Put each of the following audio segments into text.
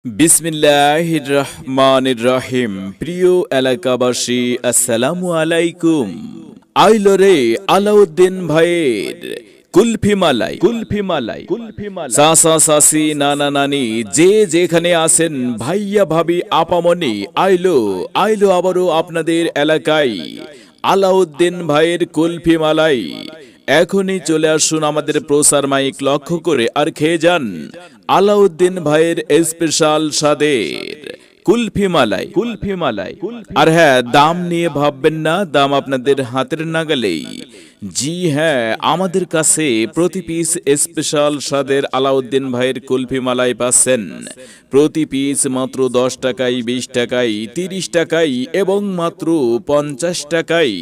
বিসমিল্লাহির রহমানির রহিম। প্রিয় এলাকাবাসী, আসসালামু আলাইকুম। আইলো রে আলাউদ্দিন ভাইয়ের কুলফি মালাই। চাচা চাচি নানা নানি যে যেখানে আছেন, ভাইয়া ভাবি আপামনি, আইলো আবারও আপনাদের এলাকায় আলাউদ্দিন ভাইয়ের কুলফি মালাই। এখনই চলে আসুন আমাদের প্রচার মাইক লক্ষ্য করে আর খেয়ে যান আলাউদ্দিন ভাইয়ের স্পেশাল স্বাদের কুলফি মালাই। আর হ্যাঁ, দাম নিয়ে ভাববেন না, দাম আপনাদের হাতের নাগালেই। জি হ্যাঁ, আমাদের কাছে প্রতি পিস স্পেশাল স্বাদের আলাউদ্দিন ভাইয়ের কুলফি মালাই পাচ্ছেন প্রতি পিস মাত্র 10 টাকায়, 20 টাকায়, 30 টাকায় এবং মাত্র 50 টাকায়।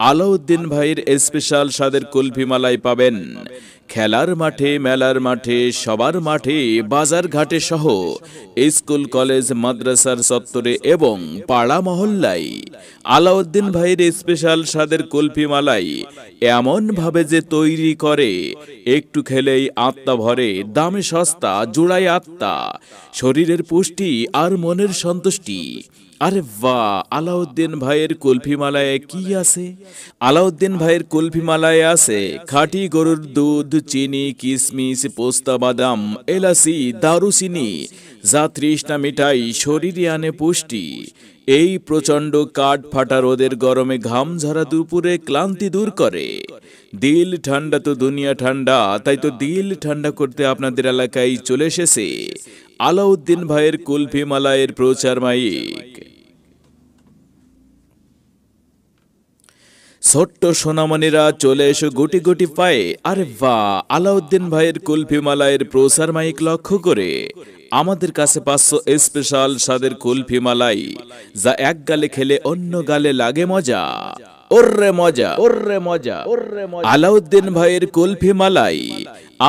আলাউদ্দিন ভাইয়ের স্পেশাল স্বাদের কুলফি মালাই পাবেন খেলার মাঠে, মেলার মাঠে, সবার মাঠে, বাজার ঘাটে সহ স্কুল কলেজ মাদ্রাসার চত্বরে এবং পাড়া মহল্লায়। আলাউদ্দিন ভাইয়ের স্পেশাল স্বাদের কুলফি মালাই এমন ভাবে যে তৈরি করে, একটু খেলেই আত্মা ভরে, দামে সস্তা, জোড়ায় আত্মা, শরীরের পুষ্টি আর মনের সন্তুষ্টি। আরে বাহ, আলাউদ্দিন ভাইয়ের কুলফি মালায় কি আছে? আলাউদ্দিন ভাইয়ের কুলফি মালায় আছে খাঁটি গরুর দুধ, চিনি, কিশমিশ, পোস্তা, বাদাম, এলাচি, দারুচিনি, যা তৃষ্ণা মিটাই, শরীরে আনে পুষ্টি। এই প্রচন্ড কাঠ ফাটা রোদের গরমে ঘাম ঝরা দুপুরে ক্লান্তি দূর করে। দিল ঠান্ডা তো দুনিয়া ঠান্ডা, তাই তো দিল ঠান্ডা করতে আপনাদের এলাকায় চলে এসেছে আলাউদ্দিন ভাইয়ের কুলফি মালাইয়ের প্রচার মাইক। ছোট্ট সোনামণিরা চলে এসো গুটি গুটি পায়ে। আরে বাহ, আলাউদ্দিন ভাইয়ের কুলফি মালাইয়ের প্রচার মাইক লক্ষ্য করে আমাদের কাছে 500 স্পেশাল স্বাদের কুলফি মালাই, যা এক গালে খেলে অন্য গালে লাগে মজা। ওরে মজা। আলাউদ্দিন ভাইয়ের কুলফি মালাই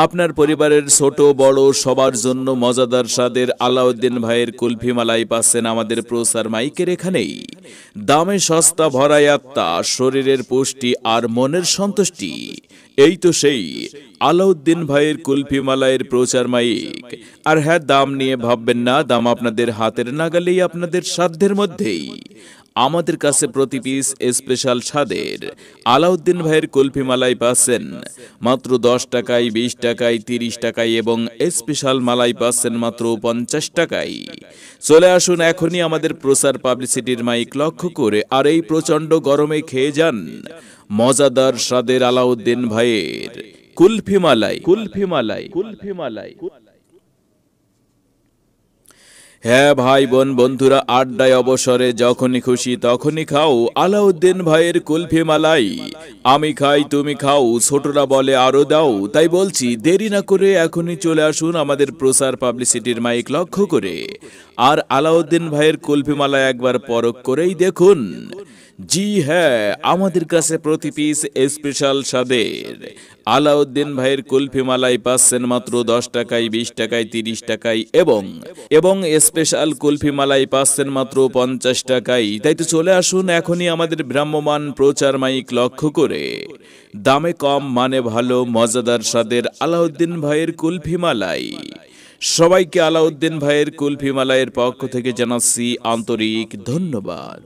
আপনার পরিবারের ছোট বড় সবার জন্য মজাদার স্বাদের আলাউদ্দিন ভাইয়ের কুলফি মালাই পাচ্ছেন আমাদের প্রচার মাইকের এখানেই। দামে সস্তা, ভরায় আত্মা, শরীরের পুষ্টি আর মনের সন্তুষ্টি। এই তো সেই আলাউদ্দিন ভাইয়ের কুলফি মালাইয়ের প্রচার মাইক। আর হ্যাঁ, দাম নিয়ে ভাববেন না, দাম আপনাদের হাতের নাগালেই, আপনাদের সাধ্যের মধ্যেই। আমাদের কাছে প্রতি পিস স্পেশাল স্বাদের আলাউদ্দিন ভাইয়ের কুলফি মালাই পাচ্ছেন মাত্র 10 টাকায়, 20 টাকায়, 30 টাকায় এবং স্পেশাল মালাই পাচ্ছেন মাত্র 50 টাকায়। চলে আসুন এখনই আমাদের প্রচার পাবলিসিটির মাইক লক্ষ্য করে আর এই প্রচন্ড গরমে খেয়ে যান মজাদার স্বাদের আলাউদ্দিন ভাইয়ের কুলফি মালাই। হ্যাঁ ভাই বোন বন্ধুরা, আড্ডায় অবসরে যখনই খুশি তখনই খাও আলাউদ্দিন ভাইয়ের কুলফি মালাই। আমি খাই, তুমি খাও, ছোটরা বলে আরো দাও। তাই বলছি, দেরি না করে এখনই চলে আসুন আমাদের প্রচার পাবলিসিটির মাইক লক্ষ্য করে আর আলাউদ্দিন ভাইয়ের কুলফি মালাই একবার পরখ করেই দেখুন। জি হ্যাঁ, আমাদের কাছে প্রতি পিস স্পেশাল স্বাদের আলাউদ্দিন ভাইয়ের কুলফি মালাই পাচ্ছেন মাত্র 10 টাকায়, 20 টাকায়, 30 টাকায় এবং স্পেশাল কুলফি মালাই পাচ্ছেন মাত্র 50 টাকায়। তাই তো চলে আসুন এখনই আমাদের ভ্রাম্যমান প্রচার মাইক লক্ষ্য করে দামে কম, মানে ভালো, মজাদার স্বাদের আলাউদ্দিন ভাইয়ের কুলফি মালাই। সবাইকে আলাউদ্দিন ভাইয়ের কুলফি মালাইয়ের পক্ষ থেকে জানাচ্ছি আন্তরিক ধন্যবাদ।